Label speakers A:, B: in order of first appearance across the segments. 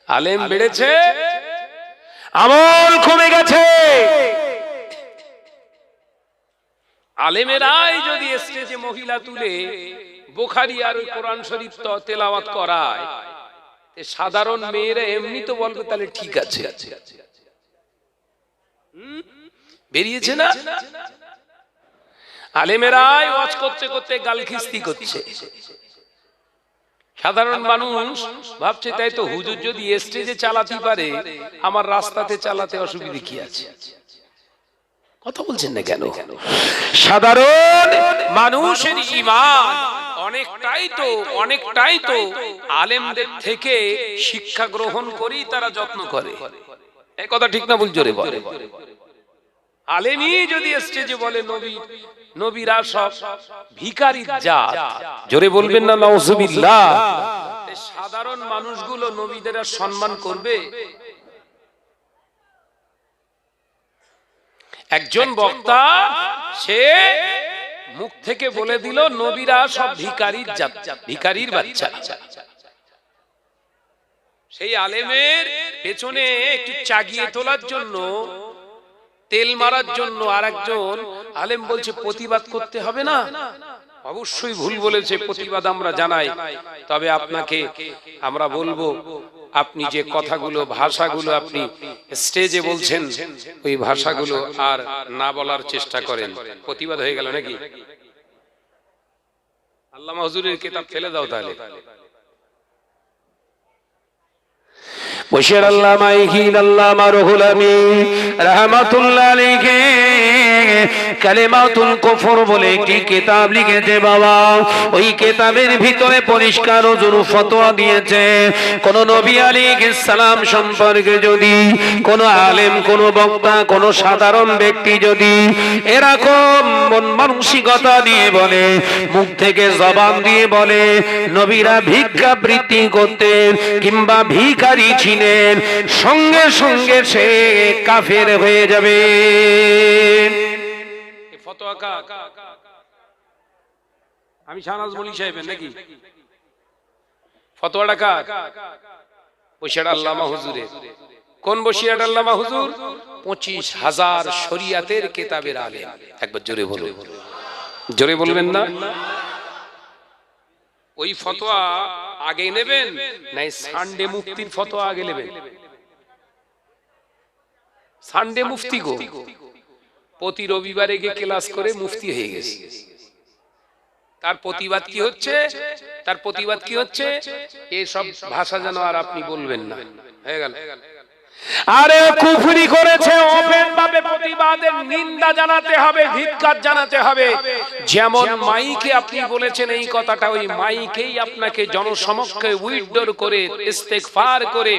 A: আলেম বেড়েছে, আমল কমে গেছে। আলেমেরাই যদি স্টেজে মহিলা তুলে বুখারী আর কোরআন শরীফ তেলাওয়াত করায়, সাধারণ মেয়েরা এমনি তো বলবে তাহলে ঠিক আছে। বেরিয়েছে না? আলেমেরাই ওয়াজ করতে করতে গালখিস্তি করছে। সাধারণ মানুষ ভাবছে তাই তো হুজুর যদি স্টেজে চালাতে পারে, আমার রাস্তাতে চালাতে অসুবিধা কি আছে? কথা বলছেন না কেন? সাধারণ মানুষের ঈমান অনেকটাই তো আলেমদের থেকে শিক্ষা গ্রহণ করেই তারা যত্ন করে। এই কথা ঠিক না ভুল? জোরে বলে। আলেমই যদি স্টেজে বলে নবীরা সব ভিখারির জাত, জোরে বলবেন না নাউজুবিল্লাহ। সাধারণ মানুষগুলো নবীদের সম্মান করবে? একজন বক্তা সে মুখ থেকে বলে দিল নবীরা সব ভিখারির জাত, ভিখারির বাচ্চা। সেই আলেমের পেছনে একটু চাগিয়ে তোলার জন্য, তেল মারার জন্য আরেকজন আলেম বলছে প্রতিবাদ করতে হবে না। অবশ্যই ভুল বলেছে, প্রতিবাদ আমরা জানাই। তবে আপনাকে আমরা বলবো, আপনি যে কথাগুলো, ভাষাগুলো আপনি স্টেজে বলছেন, ওই ভাষাগুলো আর না বলার চেষ্টা করেন। প্রতিবাদ হয়ে গেল নাকি? আল্লামা হুজুরের কিতাব ফেলে দাও তাহলে। বশির আল্লামা ইহিন আল্লামা রুহুল আমিন রাহমাতুল্লাহ আলাইহি কালিমাতুল কুফর বলে একটি কিতাব লিখেছে বাবা। ওই কিতাবের ভিতরে পরিষ্কার ওজুর ফতোয়া দিয়েছে, কোন নবী আলাইহিস সালাম সম্পর্কে যদি কোন আলেম, কোন বক্তা, কোন সাধারণ ব্যক্তি যদি এরকম মন মানসিকতা দিয়ে বলে, মুখ থেকে জবান দিয়ে বলে নবীরা ভিক্ষাবৃত্তি করতেন কিংবা ভিখারি ছিলেন, সঙ্গে সঙ্গে সে কাফের হয়ে যাবে। আমি শাহনাজ মলি সাহেবের নাকি? ফতোয়াটা কার? বশির আল্লামা হুজুরের। কোন বশির আল্লামা হুজুর? 25,000 শরিয়াতের কিতাবের আলেম। একবার জোরে বলুন। জোরে বলবেন না? ওই ফতোয়া আগে নেবেন নাই সানডে মুফতির ফতোয়া আগে নেবেন? সানডে মুফতি গো প্রতি রবিবারে গিয়ে ক্লাস করে মুফতি হয়ে গেছে। তার প্রতিবাদ কি হচ্ছে? তার প্রতিবাদ কি হচ্ছে? এই সব ভাষা যেন আর আপনি বলবেন না। হয়ে গেল। আরে কুফরি করেছে, ওপেন ভাবে প্রতিবাদের নিন্দা জানাতে হবে, ধিক্কার জানাতে হবে। যেমন মাইকে আপনি বলেছেন এই কথাটা, ওই মাইকেই আপনাকে জনসমক্ষে উইথড্র করে ইস্তেগফার করে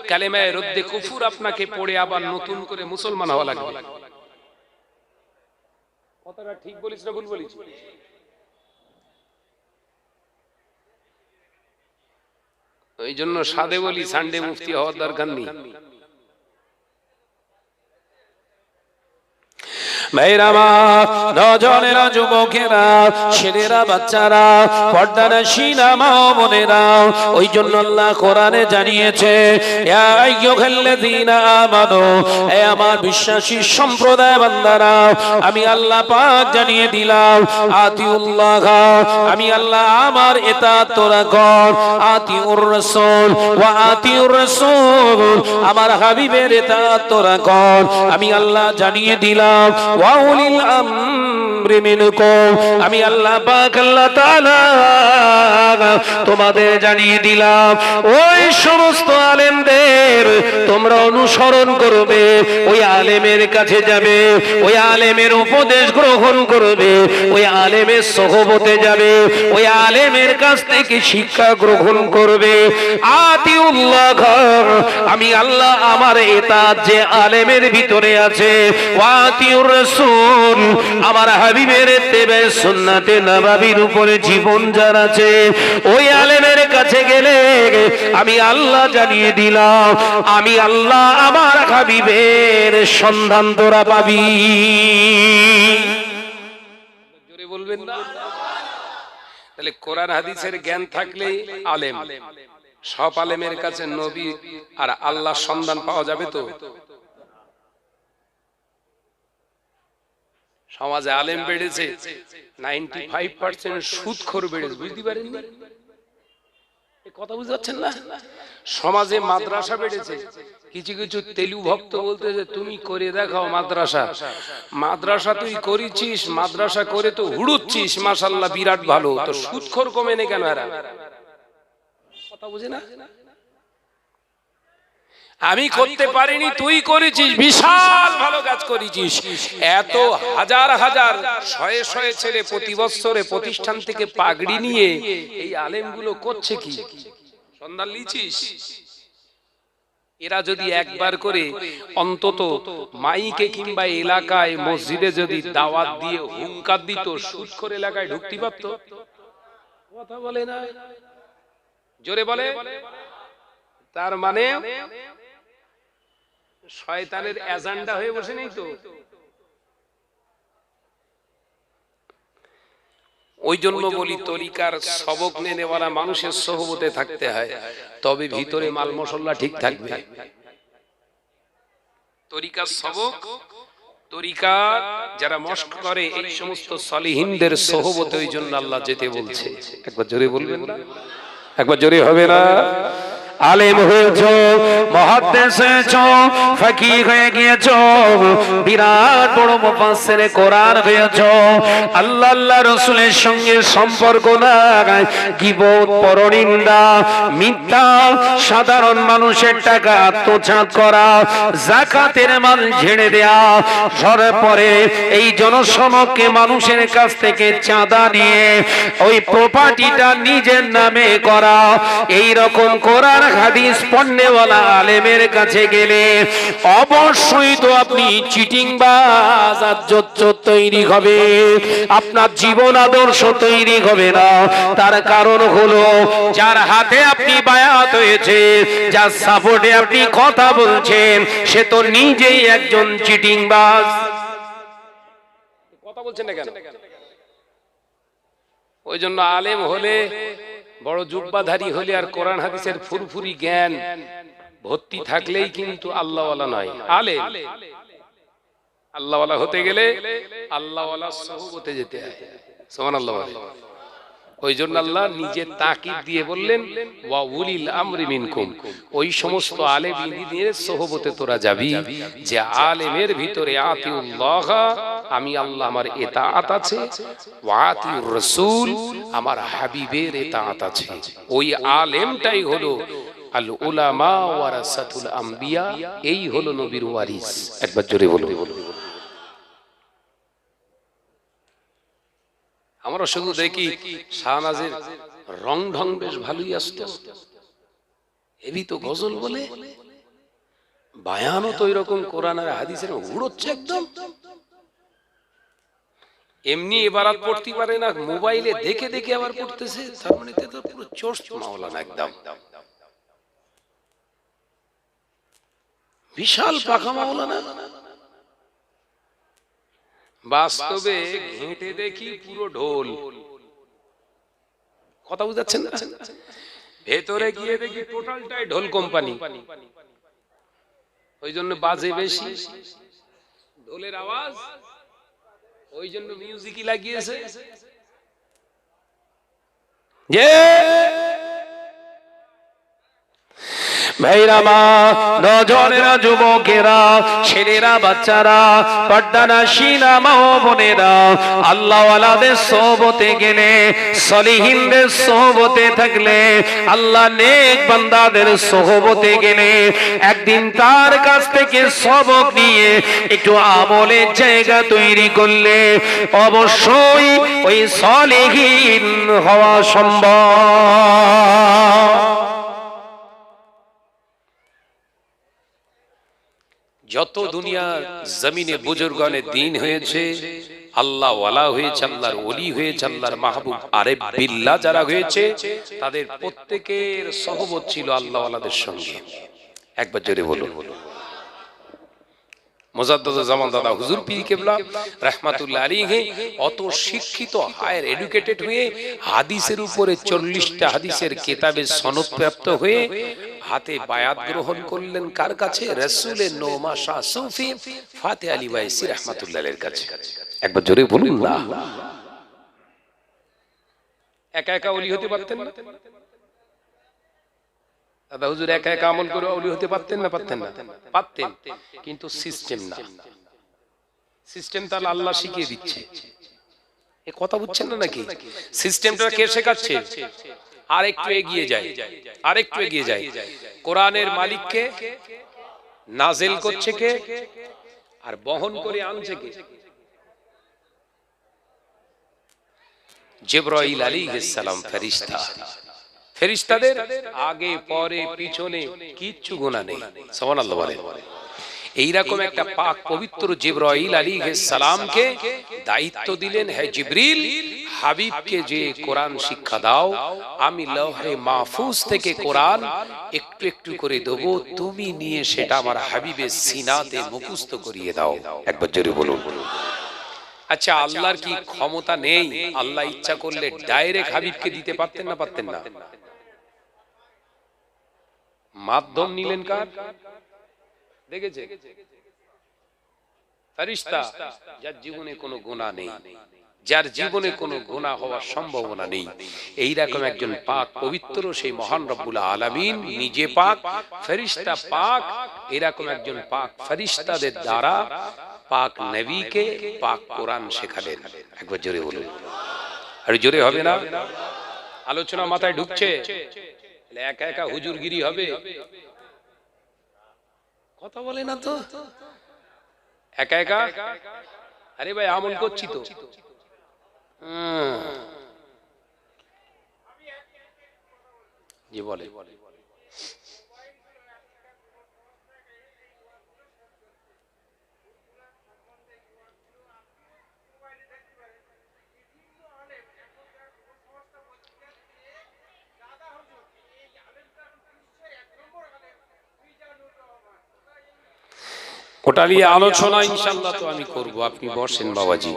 A: কালেমায়ে রদ্দে কুফর আপনাকে পড়ে আবার নতুন করে মুসলমান হওয়া লাগবে। কথাটা ঠিক বলিস না ভুল বলিস? ওই জন্য সাদে বলি, সানডে মুফতি হওয়ার দরকার নেই। মেয়েরামা, নজনেরা, যুবকেরা, ছেলেরা, বাচ্চারা, পর্দানশীলা মা বোনেরা, ওই জন্য আল্লাহ কোরআনে জানিয়েছে, ইয়া আইয়ুহাল্লাযীনা আমানু, হে আমার বিশ্বাসী সম্প্রদায় বান্দারা, আমি আল্লাহ পাক জানিয়ে দিলাম, আতিউল্লাহ, আমি আল্লাহ আমার ইতাআত তোরা কর, আতিউর রাসূল ওয়া আতিউর রাসূল, আমার হাবিবের ইতাআত তোরা কর। আমি আল্লাহ জানিয়ে দিলাম, ওয়াউলিল আমরি মিনকুম, আমি আল্লাহ পাক আল্লাহ তাআলা তোমাদের জানিয়ে দিলাম, ওই সমস্ত আলেমদের তোমরা অনুসরণ করবে, ওই আলেমের কাছে যাবে, ওই আলেমের উপদেশ গ্রহণ করবে, ওই আলেমের সোহবতে যাবে, ওই আলেমের কাছ থেকে শিক্ষা গ্রহণ করবে। আতিউল্লাহ, আমি আল্লাহ আমার ইতাআত যে আলেমের ভিতরে আছে, ওয়া আতিউর রাসূল, আমার হাবিবের ইত্তেবা সুন্নাতে নববীর উপরে জীবন যার আছে, ওই আলেমের কাছে গেলে আমি আল্লাহ জানিয়ে দিলাম, আমি আল্লাহ আমার হাবিবের সন্ধান তোরা পাবি। জোরে বলবেন না? তাহলে কোরআন হাদিসের জ্ঞান থাকলে আলেম,
B: সব আলেমের কাছে নবী আর আল্লাহর সন্ধান পাওয়া যাবে তো? সমাজে আলেম বেড়েছে, 95% সুদখোর বেড়েছে, বুঝতে পারেননি? কথা বুঝতে পারছেন না? সমাজে মাদ্রাসা বেড়েছে, কিছু কিছু তেলু ভক্ত বলতেছে তুমি করে দেখাও মাদ্রাসা। মাদ্রাসা তুই করেছিস, মাদ্রাসা করে তো হুড়ুচ্ছিস, মাশাআল্লাহ বিরাট ভালো, তো সুদখোর কমে নে কেন? এরা কথা বুঝে না? আমি করতে পারিনি, তুই করেছিস, বিশাল ভালো কাজ করেছিস। এত হাজার হাজার শয়ে শয়ে ছেলে প্রতি বছরে প্রতিষ্ঠান থেকে পাগড়ি নিয়ে এই আলেমগুলো করছে কি? সন্ধান লিছিস? এরা যদি একবার করে অন্তত মাইকে কিংবা এলাকায় মসজিদে যদি দাওয়াত দিয়ে হুঙ্কার দিত, সুদখোর এলাকায় ঢুকতে পারত? কথা বলে না, জোরে বলে। তার মানে শয়তানের এজেন্ডা হয়ে বসে নেই তো? ওই জন্য বলি তরিকার সবক নেওয়ালা মানুষের সোহবতে থাকতে হয়, তবে ভিতরে মাল মশলা ঠিক থাকবে। তরিকার সবক, তরিকা যারা মশক করে এই সমস্ত সলিহিনদের সোহবতে ওই জন্য আল্লাহ যেতে বলছে। একবার জোরে বলবেন না? একবার জোরে হবে না? আলেম হয়েছো, মুহাদ্দিস হয়েছো, ফকিহ হয়ে গিয়েছো, বিরাট বড় মুফাসসিরে কোরআন হয়েছো, আল্লাহ আল্লাহ রাসূলের সঙ্গে সম্পর্ক নাই, গীবত, পরনিন্দা, মিথ্যা, সাধারণ মানুষের টাকা আত্মসাৎ করা, যাকাতের মাল ঝেড়ে দেয়া, ঝরে পড়ে এই জনসমক্ষে মানুষের কাছ থেকে চাঁদা নিয়ে ওই প্রপার্টিটা নিজের নামে করা, এই রকম কোরআন হাদিস পড়নেওয়ালা আলেমের কাছে গেলে অবশ্যই তো আপনি চিটিংবাজ আর জোচ্চোর তৈরি হবে, আপনার জীবন আদর্শ তৈরি হবে না। তার কারণ হলো যার হাতে আপনি বায়াত হয়েছে, যার সাপোর্টে আপনি কথা বলছেন, সে তো নিজেই একজন চিটিংবাজ। কথা বলছেন না কেন? ওই জন্য আলেম হলে, বড় জুব্বাধারী হলে আর কোরআন হাদিসের ফুরফুরি জ্ঞান ভর্তি থাকলেই কিন্তু আল্লাহওয়ালা নয়। আলেম আল্লাহওয়ালা হতে গেলে আল্লাহওয়ালা সোহবতে যেতে হয়। সুবহানাল্লাহ। ওই জন্য আল্লাহ নিজে তাকিদ দিয়ে বললেন ওয়া উলিল আমরি মিনকুম, ওই সমস্ত আলেম ইদিনের সোহবতে তোরা যাবি যে আলেমের ভিতরে আতিউল্লাহ, আমি আল্লাহ আমার ইতাআত আছে, ওয়া আতিউর রাসূল, আমার হাবিবের ইতাআত আছে। ওই আলেমটাই হলো আল উলামা ওয়ারাসাতুল আম্বিয়া, এই হলো নবীর ওয়ারিস। একবার জোরে বলুন। আমরা শুধু দেখি শাহনাজের রং ঢং বেশ ভালোই আসতো, এবি তো গজল বলে, বায়ানও তো এরকম কোরআন আর হাদিসের উড়োচ্ছে একদম। এমনি ইবারত পড়তে পারে না, মোবাইলে দেখে দেখে আবার পড়তেছে, তার মানে তো পুরো চোস্ত মাওলানা একদম, বিশাল পাকা মাওলানা। বাস্তবে ঘেঁটে দেখি পুরো ঢোল। কথা বুঝাচ্ছেন না? ভেতরে গিয়ে দেখি টোটালটাই ঢোল কোম্পানি। ওই জন্য বাজে বেশি, ঢোলের আওয়াজ, ওই জন্য মিউজিকই লাগিয়েছে। ভাইরা মা, নজনেরা, যুবকেরা, ছেলেরা, বাচ্চারা, পর্দানাশীনা মা ও বোনেরা, আল্লাহওয়ালাদের সোহবতে গেলে, সলিহিনদের সোহবতে থাকলে, আল্লাহ নেক বান্দাদের সোহবতে গেলে, একদিন তার কাছ থেকে সবক নিয়ে একটু আমলের জায়গা তৈরি করলে অবশ্যই ওই সলিহিন হওয়া সম্ভব। যত দুনিয়ার জমিনে বুজুর্গানে দ্বীন হয়েছে, আল্লাহ ওয়ালা হয়েছে, আল্লাহর ওলি হয়েছে, আল্লাহর মাহবুব আরেফ বিল্লাহ যারা হয়েছে, তাদের প্রত্যেকের সহবত ছিল আল্লাহ ওয়ালাদের সঙ্গে। একবার জোরে বলুন। মুজাদ্দাদুজ্জামান দাদা হুজুর পীর কেবলা রাহমাতুল্লাহ আলাইহি অত শিক্ষিত হায়ার এডুকেটেড হয়ে হাদিসের উপরে 40টা হাদিসের কিতাবে সনদ প্রাপ্ত হয়ে হাতে বায়াত গ্রহণ করলেন কার কাছে? রাসূলের নোমা শাহ সুফি ফাতে আলী ওয়াইসি রাহমাতুল্লাহ আলাইহির কাছে। একবার জোরে বলুন না। একা একা ওলি হতে পারতেন না দাদা হুজুর? একা একা আমল করে ওলি হতে পারতেন না? পারতেন না? পারতেন, কিন্তু সিস্টেম না। সিস্টেম তাহলে আল্লাহ শিখিয়ে দিচ্ছে। এই কথা বুঝছেন না নাকি? সিস্টেমটা কে শেখাচ্ছে? আর একটু এগিয়ে যায়, আর একটু এগিয়ে যায়। কোরআনের মালিককে নাজিল করছে কে আর বহন করে আনছে কে? জিবরাইল আলাইহিস সালাম ফেরেশতা। ফেরেশতাদের আগে পরে পিছনে কিচ্ছু গুনাহ নেই। সুবহানাল্লাহ বলেন। এইরকম একটা পাক পবিত্র জিবরাইল আলাইহিস সালামকে দায়িত্ব দিলেন, হে জিবরিল, হাবিবকে যে কোরআন শিক্ষা দাও, আমি লৌহে মাহফুজ থেকে কোরআন একটু একটু করে দেব, তুমি নিয়ে সেটা আমার হাবিবের সিনাতে মুখস্থ করিয়ে দাও। একবার জোরে বলুন। আচ্ছা, আল্লাহর কি ক্ষমতা নেই? আল্লাহ ইচ্ছা করলে ডাইরেক্ট হাবিবকে দিতে পারতেন না? পারতেন না? মাধ্যম নিলেন কার? দেখেছে? ফেরেশতা, যার জীবনে কোনো গুনাহ নেই, যার জীবনে কোনো গুনাহ হওয়ার সম্ভাবনা নেই, এইরকম একজন পাক পবিত্র সেই মহান রব্বুল আলামিন নিজে পাক, ফেরেশতা পাক, এরকম একজন পাক ফেরেশতাদের দ্বারা পাক নবীকে পাক কোরআন শেখালেন। একবার জোরে বলুন। আর জোরে হবে না? আলোচনা মাথায় ঢুকছে? একা একা হুজুরগিরি হবে? কথা বলে না তো। একা একা আরে ভাই আমল করছি তো। জি বলে। ওটা নিয়ে আলোচনা ইনশাআল্লাহ তো আমি করব, আপনি বসেন বাবাজি।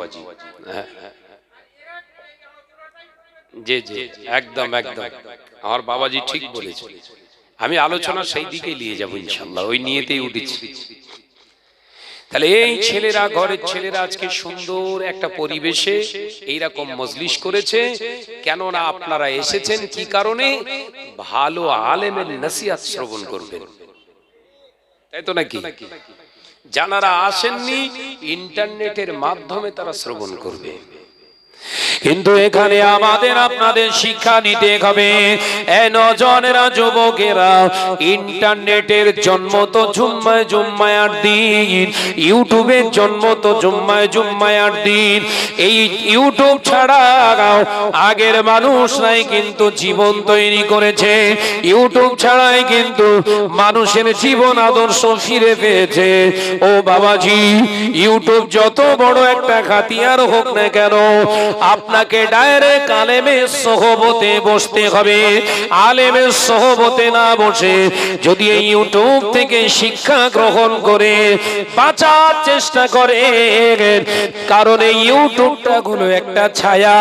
B: হ্যাঁ জি জি, একদম একদম, আমার বাবাজি ঠিক বলেছে। আমি আলোচনা সেই দিকে নিয়ে যাব ইনশাআল্লাহ, ওই নিয়েতেই উঠেছি। তাহলে এই ছেলেরা, ঘরের ছেলেরা আজকে সুন্দর একটা পরিবেশে এইরকম মজলিস করেছে, কেননা আপনারা এসেছেন কি কারণে? ভালো আলেমের নসিহত শ্রবণ করবেন, তাই তো নাকি? যারা আসেননি ইন্টারনেটের মাধ্যমে তারা শ্রবণ করবে। কিন্তু এখানে আমাদের আপনাদের শিক্ষা নিতে হবে। এই নজনেরা, যুবকেরা, ইন্টারনেটের জন্ম তো জুম্মায় জুম্মায় 8 দিন, ইউটিউবের জন্ম তো জুম্মায় জুম্মায় 8 দিন। এই ইউটিউব ছাড়া আগের মানুষরাই কিন্তু জীবন তৈরি করেছে, ইউটিউব ছাড়াই কিন্তু মানুষের জীবন আদর্শ ফিরে পেয়েছে। ও বাবাজি, ইউটিউব যত বড় একটা হাতিয়ার হোক না কেন, আপনাকে ডাইরেক্ট আলেমের সোহবতে বসতে হবে। আলেমের সোহবতে না বসে যদি এই ইউটিউব থেকে শিক্ষা গ্রহণ করে বাঁচার চেষ্টা করে, কারণ এই ইউটিউবটা হলো একটা ছায়া,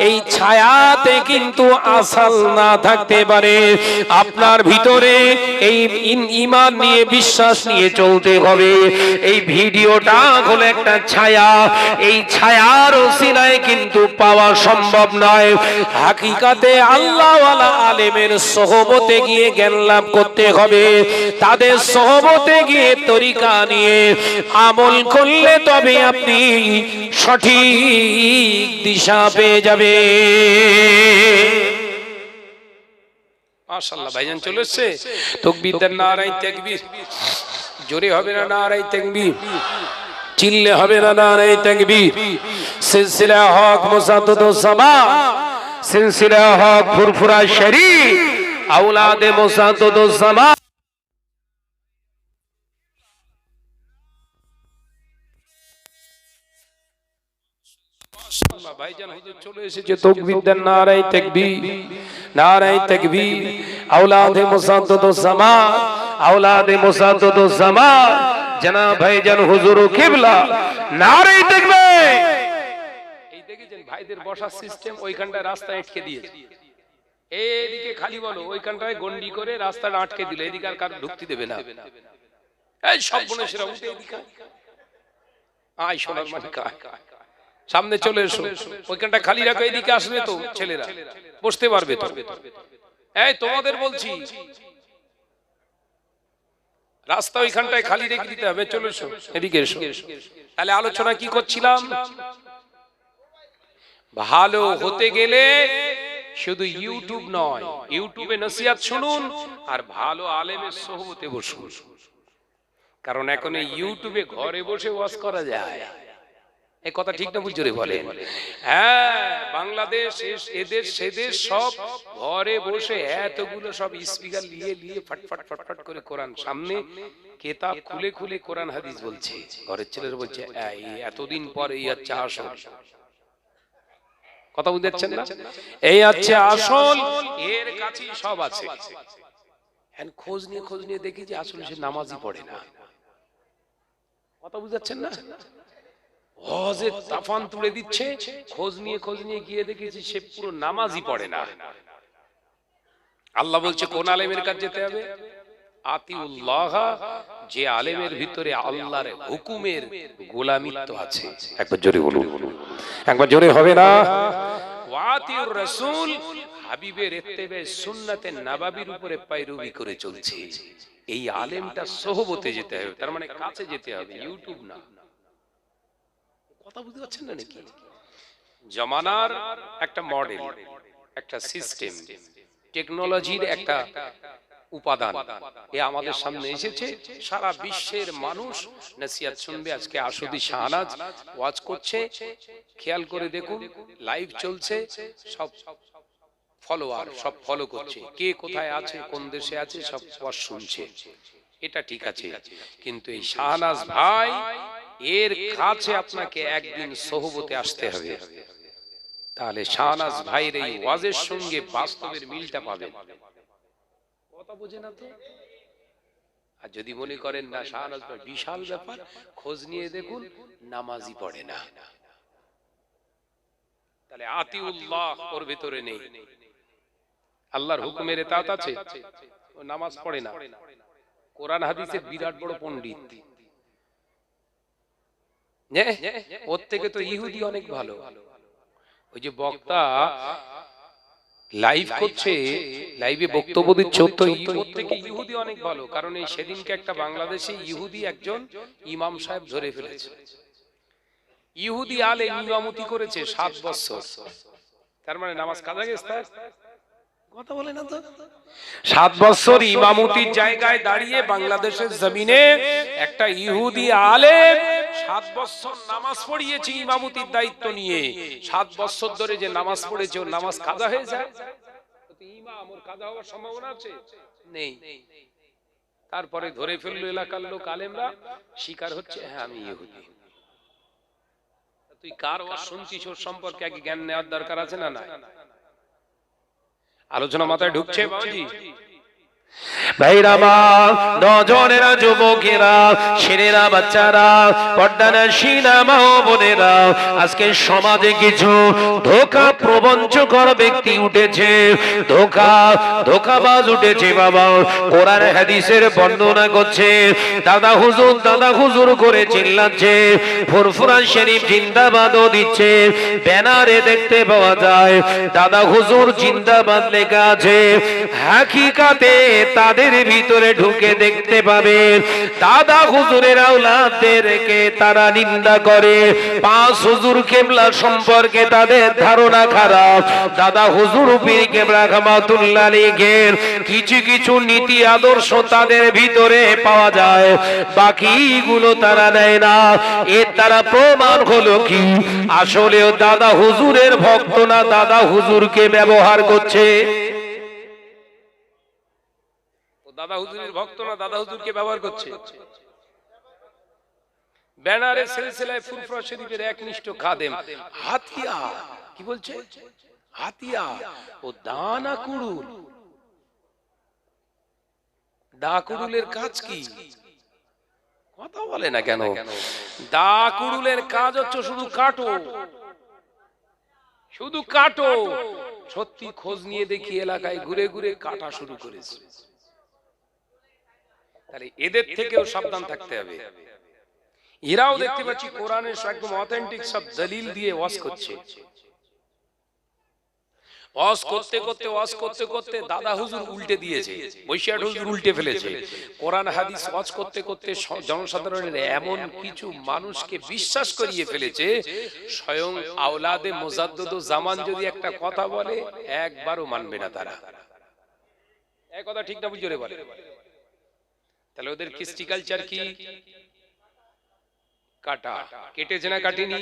B: এই ছায়াতে কিন্তু আসল না থাকতে পারে। আপনার ভিতরে এই ঈমান নিয়ে, বিশ্বাস নিয়ে চলতে হবে। এই ভিডিওটা হলো একটা ছায়া, এই ছায়ার ওসিলায় কিন্তু পাওয়া সম্ভব নয়। হাকিকাতে আল্লাহওয়ালা আলেমের সোহবতে গিয়ে জ্ঞান লাভ করতে হবে, তাদের সোহবতে গিয়ে তরিকা নিয়ে আমল করলে তবে আপনি সঠিক দিশা পেয়ে যাবে। মাশাআল্লাহ, ভাইজান চলে এসেছে। তাকবীর দেন, নারায়ে তাকবীর। জোরে হবে না নারায়ে তাকবীর? চিল্লে হবে না নারায়ে তাকবীর? সিলসিলা হক মুসাদ্দাদুস জামান, সিলসিলা হক ফুরফুরা শরীফ, আওলাদে মুসাদ্দাদুস জামান। মাশাআল্লাহ, ভাইজান হুজুর চলে এসেছে। তাকবীর দেন, নারায়ে তাকবীর, নারায়ে তাকবীর। আওলাদে মুসাদ্দাদুস জামান, আওলাদে মুসাদ্দাদুস জামান,
A: জানাব ভাইজান হুজুর কিবলা নারে দেখবে।
B: এই দেখেছেন ভাইদের বসার সিস্টেম, ওইখানটায় রাস্তা আটকে দিয়েছে, এইদিকে খালি বলো, ওইখানটায় গন্ডি করে রাস্তাটা আটকে দিল, এদিকে আর কারো ঢুকতে দেবে না। এই সব বনেছেরা উঠে এদিকে আয়, সোনার মানিক আয়, সামনে চলে এসো, ওইখানটা খালি রাখো, এদিকে আসবে তো ছেলেরা বসতে পারবে তো। এই তোমাদের বলছি রাস্তা ওইখানটায় খালি রেখে দিতে হবে, চলে এসো এদিকে এসো। তাহলে আলোচনা কি করছিলাম? ভালো হতে গেলে শুধু ইউটিউব নয়, ইউটিউবে নসিহত শুনুন আর ভালো আলেমের সোহবতে বসুন। কারণ এখন এই ইউটিউবে ঘরে বসে ওয়াজ করা যায়, এই কথা ঠিক না বুঝে বলেন? হ্যাঁ, বাংলাদেশ এদেশ সেদেশ সব ঘরে বসে এতগুলো সব স্পিকার নিয়ে নিয়ে ফটফট ফটফট করে কোরআন সামনে কিতাব খুলে খুলে কোরআন হাদিস বলছে। ঘরের ছেলেরা বলছে এই এতদিন পর এই হচ্ছে আসল কথা, বুঝতে না? এই হচ্ছে আসল, এর কাছেই সব আছে। খোঁজ নিয়ে দেখি যে আসলে সে নামাজই পড়ে না। কথা বুঝাচ্ছেন না? হজে তাফান তুলে দিচ্ছে, খোঁজ নিয়ে গিয়ে দেখেছি সে পুরো নামাজই পড়ে না। আল্লাহ বলছে কোন আলেমের কাছে যেতে হবে? আতিউল্লাহ, যে আলেমের ভিতরে আল্লাহর হুকুমের গোলামিত্ব আছে। একবার জোরে বলুন, একবার জোরে হবে না? ওয়াতিউর রাসূল, হাবিবের ইত্তেবা সুন্নাতে নববীর উপরে পায়রবি করে চলছে। এই আলেমটা সোহবতে যেতে হবে, তার মানে কাছে যেতে হবে, ইউটিউব না। কথা বুঝতে পারছেন না নাকি? জামানার একটা মডেল, একটা সিস্টেম, টেকনোলজির একটা উপাদান এ আমাদের সামনে এসেছে। সারা বিশ্বের মানুষ নসিহত শুনবে। আজকে আশুদি শাহনাজ ওয়াজ করছে, খেয়াল করে দেখুন, লাইভ চলছে, সব ফলোয়ার সব ফলো করছে, কে কোথায় আছে, কোন দেশে আছে, সব ওয়াজ শুনছে। এটা ঠিক আছে, কিন্তু এই শাহনাজ ভাই এর কাছে আপনাকে একদিন সোহবতে আসতে হবে, তাহলে শাহনাজ ভাইয়ের এই ওয়াজের সঙ্গে বাস্তবের মিলটা পাবেন। কথা বুঝে না তো? আর যদি মনে করেন না শাহনাজ ভাই বিশাল ব্যাপার, খোঁজ নিয়ে দেখুন নামাজই পড়ে না, তাহলে আতিউল্লাহ ওর ভিতরে নেই, আল্লাহর হুকুমের ইতাআত আছে, ও নামাজ পড়ে না, কোরআন হাদিসের বিরাট বড় পণ্ডিত, ওর থেকে তো ইহুদি অনেক ভালো। ওই যে বক্তা লাইভ করছে, লাইভে বক্তব্য দিচ্ছে, ওর থেকে ইহুদি অনেক ভালো। কারণ এই সেদিনকে একটা বাংলাদেশে ইহুদি একজন ইমাম সাহেব ধরে ফেলেছে। ইহুদি আলেম ইমামতি করেছে 7 বছর, তার মানে নামাজ কাজা গেছে। কথা বলে না তো? 7 বছর ইমামতির জায়গায় দাঁড়িয়ে বাংলাদেশের জমিনে একটা ইহুদি আলেম 7 বছর নামাজ পড়িয়েছে ইমামতির দায়িত্ব নিয়ে। 7 বছর ধরে যে নামাজ পড়েছে, ওর নামাজ কাজা হয়ে যায়? ইমাম ওর কাজা হওয়ার সম্ভাবনা আছে? নেই। তারপরে ধরে ফেললো এলাকার লোক আলেমরা, শিকার হচ্ছে হ্যাঁ আমি ইহুদি। তুই কার ওয়াজ শুনছিস, ওর সম্পর্কে আগে জ্ঞান নেওয়ার দরকার আছে না? না, আলোচনা মাথায় ঢুকছে বাবুজি?
A: ভাইরা মা, নজনেরা, যুবকেরা, ছেলেরা, বাচ্চারা, পর্দানশীলা মা ও বোনেরা, আজকে সমাজে কিছু ধোঁকা প্রবঞ্চকর ব্যক্তি উঠেছে, ধোঁকাবাজ উঠেছে বাবা। কোরআন হাদিসের বর্ণনা করছে, দাদা হুজুর করে চিল্লাচ্ছে, ফুরফুরা শরীফ জিন্দাবাদও দিচ্ছে, ব্যানারে দেখতে পাওয়া যায় দাদা হুজুর জিন্দাবাদ লেখা আছে। হাকিকাতে তাদের ভিতরে ঢুকে দেখতে পাবে দাদা হুজুরের আওলাদদেরকে তারা নিন্দা করে, 5 হুজুর কেবলা সম্পর্কে তাদের ধারণা খারাপ। দাদা হুজুর পীর কেবলা রাহমাতুল্লাহ আলাইহির কিছু নীতি আদর্শ তাদের ভিতরে পাওয়া যায়, বাকিগুলো তারা নেয় না। এর তারা প্রমাণ হলো কি, আসলেও দাদা হুজুরের ভক্ত না, দাদা হুজুরকে ব্যবহার করছে।
B: দাদা হুজুরের ভক্ত না, দাদা হুজুরকে ব্যবহার করছে। ব্যানারে সিলসিলায়ে ফুরফুরা শরীফের একনিষ্ঠ খাদেম হাতিয়া, কি বলছে? হাতিয়া ও দানা কুড়ুল। দা কুড়ুলের কাজ কি? কথা বলে না কেন? দা কুড়ুলের কাজ হচ্ছে শুধু কাটো, শুধু কাটো। সত্যি খোঁজ নিয়ে দেখি এলাকায় ঘুরে ঘুরে কাটা শুরু করেছে। তাহলে এদের থেকেও সাবধান থাকতে হবে। এরাও দেখতে পাচ্ছি কোরআনের একদম অথেন্টিক সব দলিল দিয়ে ওয়াজ করছে। ওয়াজ করতে করতে দাদা হুজুর উল্টে দিয়েছে, বৈশাখ হুজুর উল্টে ফেলেছে। কোরআন হাদিস ওয়াজ করতে করতে জনসাধারণের এমন কিছু মানুষকে বিশ্বাস করিয়ে ফেলেছে, স্বয়ং আওলাদে মুজাদ্দিদ জামান যদি একটা কথা বলে একবারও মানবে না তারা। এই কথা ঠিক না বুঝে বলে? তাহলে ওদের কৃষ্টি কালচার কি? কাটা। কেটেছে না কাটিনি?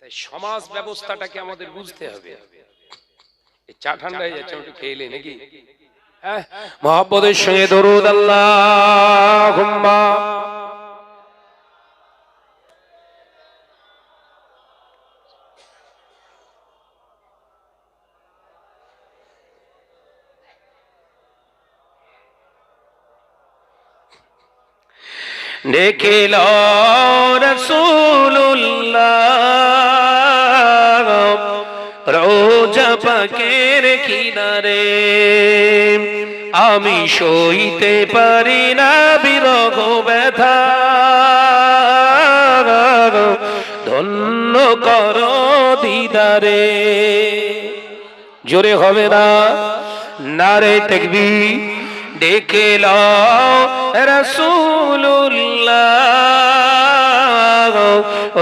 B: তাই সমাজ ব্যবস্থাটাকে আমাদের বুঝতে হবে। এই চা ঠান্ডা হয়ে যাচ্ছে, একটু খেয়ে নাকি? হ্যাঁ,
A: মুহাব্বতের সঙ্গে দরুদ আল্লাহুম্মা। দেখিল রাসূলুল্লাহ রওজা পাকের কিনারে, আমি সইতে পারি না বিরহ ব্যথা, ধন্য করো দিদারে। জোরে হবে না? নারে তাকবীর। ডেকে লও রাসূলুল্লাহ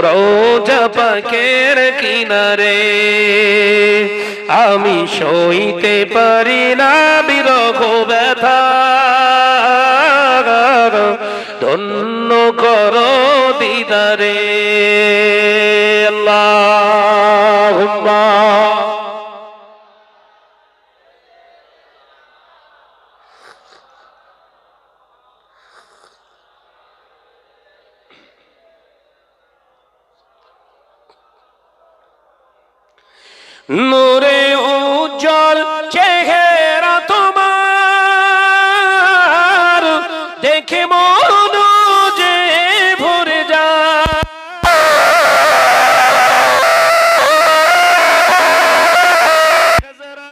A: রওজা পাকের কিনারে, আমি সইতে পারি না বিরহ ব্যথা, ধন্য করো দিদারে। আল্লাহুম্মা। নূরে